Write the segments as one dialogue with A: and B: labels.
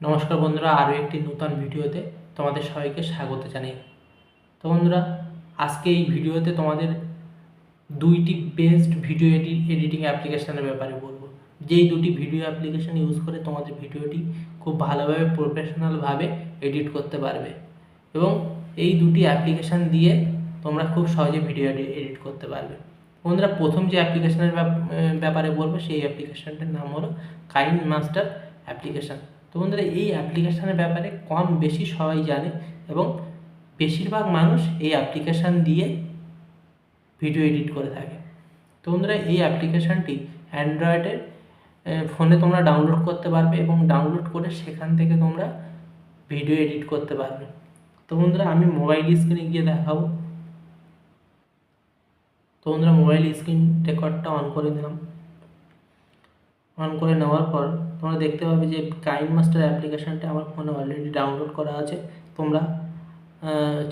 A: নমস্কার বন্ধুরা, আরও একটি নতুন ভিডিওতে তোমাদের সবাইকে স্বাগত জানাই। তো বন্ধুরা, আজকে এই ভিডিওতে তোমাদের দুইটি বেস্ট ভিডিও এডিটিং অ্যাপ্লিকেশনের ব্যাপারে বলবো। যেই দুটি ভিডিও অ্যাপ্লিকেশন ইউজ করে তোমাদের ভিডিওটি খুব ভালোভাবে প্রফেশনালভাবে এডিট করতে পারবে এবং এই দুটি অ্যাপ্লিকেশান দিয়ে তোমরা খুব সহজে ভিডিও এডিট করতে পারবে। বন্ধুরা, প্রথম যে অ্যাপ্লিকেশনের ব্যাপারে বলবো সেই অ্যাপ্লিকেশনটার নাম হলো কাইনমাস্টার অ্যাপ্লিকেশান। তো বন্ধুরা, এই অ্যাপ্লিকেশানের ব্যাপারে কম বেশি সবাই জানে এবং বেশিরভাগ মানুষ এই অ্যাপ্লিকেশান দিয়ে ভিডিও এডিট করে থাকে। তো বন্ধুরা, এই অ্যাপ্লিকেশানটি অ্যান্ড্রয়েডের ফোনে তোমরা ডাউনলোড করতে পারবে এবং ডাউনলোড করে সেখান থেকে তোমরা ভিডিও এডিট করতে পারবে। তো বন্ধুরা, আমি মোবাইল স্ক্রিনে গিয়ে দেখাবো। তো বন্ধুরা, মোবাইল স্ক্রিন রেকর্ডটা অন করে দিলাম। অন করে নেওয়ার পর তোমরা দেখতে পাবে যে কাইনমাস্টার অ্যাপ্লিকেশানটা আমার ফোনে অলরেডি ডাউনলোড করা আছে। তোমরা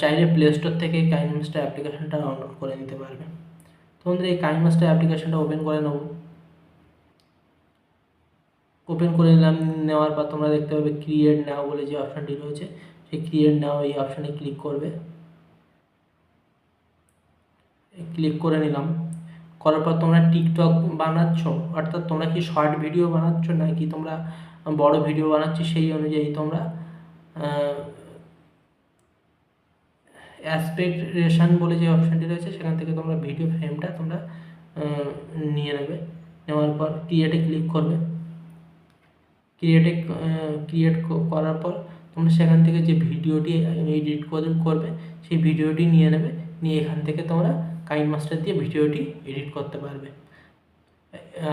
A: চাইলে প্লে স্টোর থেকে কাইনমাস্টার অ্যাপ্লিকেশানটা ডাউনলোড করে নিতে পারবে। তো বন্ধুরা, এই কাইনমাস্টার অ্যাপ্লিকেশানটা ওপেন করে নেব। ওপেন করে নেওয়ার পর তোমরা দেখতে পাবে ক্রিয়েট নাও বলে যে অপশানটি রয়েছে, সেই ক্রিয়েট নাও এই অপশানে ক্লিক করবে। ক্লিক করে নিলাম। করার পর তোমরা টিকটক বানাচ্ছ, অর্থাৎ তোমরা কি শর্ট ভিডিও বানাচ্ছ নাকি তোমরা বড় ভিডিও বানাচ্ছ, সেই অনুযায়ী তোমরা অ্যাসপেক্ট রেশন বলে যে অপশানটি রয়েছে সেখান থেকে তোমরা ভিডিও ফ্রেমটা তোমরা নিয়ে নেবে। নেওয়ার পর ক্রিয়েটে ক্লিক করবে। ক্রিয়েট করার পর তোমরা সেখান থেকে যে ভিডিওটি এডিট করবে সেই ভিডিওটি নিয়ে নেবে। নিয়ে এখান থেকে তোমরা কাইনমাস্টার দিয়ে ভিডিওটি এডিট করতে পারবে।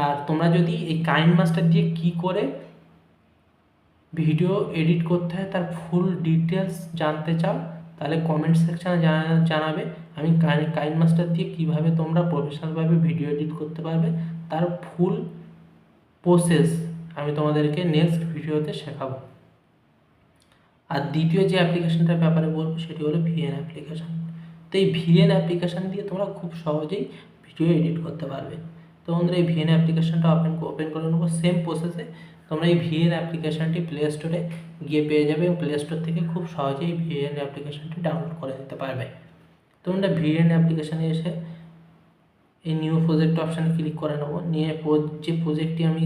A: আর তোমরা যদি এই কাইনমাস্টার দিয়ে কি করে ভিডিও এডিট করতে হয় তার ফুল ডিটেলস জানতে চাও, তাহলে কমেন্ট সেকশানে জানাবে। আমি কাইনমাস্টার দিয়ে কীভাবে তোমরা প্রফেশনালভাবে ভিডিও এডিট করতে পারবে তার ফুল প্রসেস আমি তোমাদেরকে নেক্সট ভিডিওতে শেখাবো। আর দ্বিতীয় যে অ্যাপ্লিকেশনটার ব্যাপারে বলবো সেটি হলো ভিএন অ্যাপ্লিকেশান। তো এই ভিএন অ্যাপ্লিকেশান দিয়ে তোমরা খুব সহজেই ভিডিও এডিট করতে পারবে। তো বন্ধুরা, এই ভিএন অ্যাপ্লিকেশানটা ওপেন করে নেবো। সেম প্রসেসে তোমরা এই ভিএন অ্যাপ্লিকেশানটি প্লে স্টোরে গিয়ে পেয়ে যাবে এবং প্লে স্টোর থেকে খুব সহজেই ভিএন অ্যাপ্লিকেশানটি ডাউনলোড করে নিতে পারবে। তোমরা ভিএন অ্যাপ্লিকেশানে এসে এই নিউ প্রজেক্ট অপশানে ক্লিক করে নেবো। নিয়ে যে প্রজেক্টটি আমি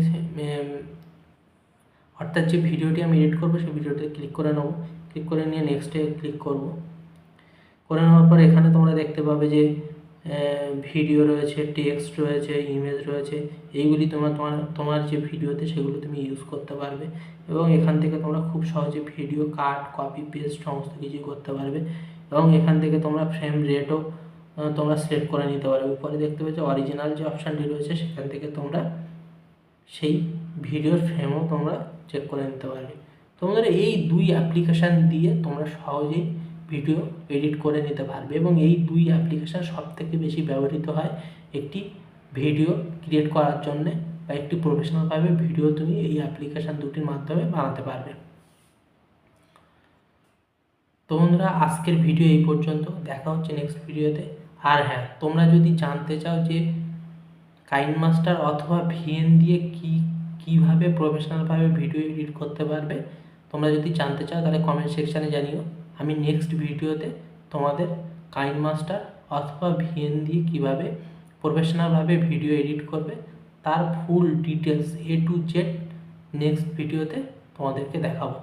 A: অর্থাৎ যে ভিডিওটি আমি এডিট করবো সেই ভিডিওতে ক্লিক করে নেবো। ক্লিক করে নিয়ে নেক্সটে ক্লিক করব। করে নেওয়ার পর এখানে তোমরা দেখতে পাবে যে ভিডিও রয়েছে, টেক্সট রয়েছে, ইমেজ রয়েছে। এইগুলি তোমার যে ভিডিওতে সেগুলো তুমি ইউজ করতে পারবে এবং এখান থেকে তোমরা খুব সহজে ভিডিও কাট, কপি, পেস্ট সমস্ত কিছু করতে পারবে এবং এখান থেকে তোমরা ফ্রেম রেটও তোমরা সিলেক্ট করে নিতে পারবে। উপরে দেখতে পাচ্ছ অরিজিনাল যে অপশানটি রয়েছে সেখান থেকে তোমরা সেই ভিডিওর ফ্রেমও তোমরা চেক করে নিতে পারবে। তোমাদের এই দুই অ্যাপ্লিকেশান দিয়ে তোমরা সহজেই ভিডিও এডিট করে নিতে পারবে এবং এই দুই অ্যাপ্লিকেশান সবথেকে বেশি ব্যবহৃত হয় একটি ভিডিও ক্রিয়েট করার জন্যে বা একটি প্রফেশনালভাবে ভিডিও তুমি এই অ্যাপ্লিকেশান দুটির মাধ্যমে বানাতে পারবে। তো বন্ধুরা, আজকের ভিডিও এই পর্যন্ত। দেখা হচ্ছে নেক্সট ভিডিওতে। আর হ্যাঁ, তোমরা যদি জানতে চাও যে কাইনমাস্টার অথবা ভিএন দিয়ে কীভাবে প্রফেশনালভাবে ভিডিও এডিট করতে পারবে, তোমরা যদি জানতে চাও তাহলে কমেন্ট সেকশানে জানিও। আমি নেক্সট ভিডিওতে তোমাদের কাইনমাস্টার অথবা ভিএন দিয়ে কীভাবে প্রফেশনালভাবে ভিডিও এডিট করবে তার full details A to Z next ভিডিওতে তোমাদেরকে দেখাবো।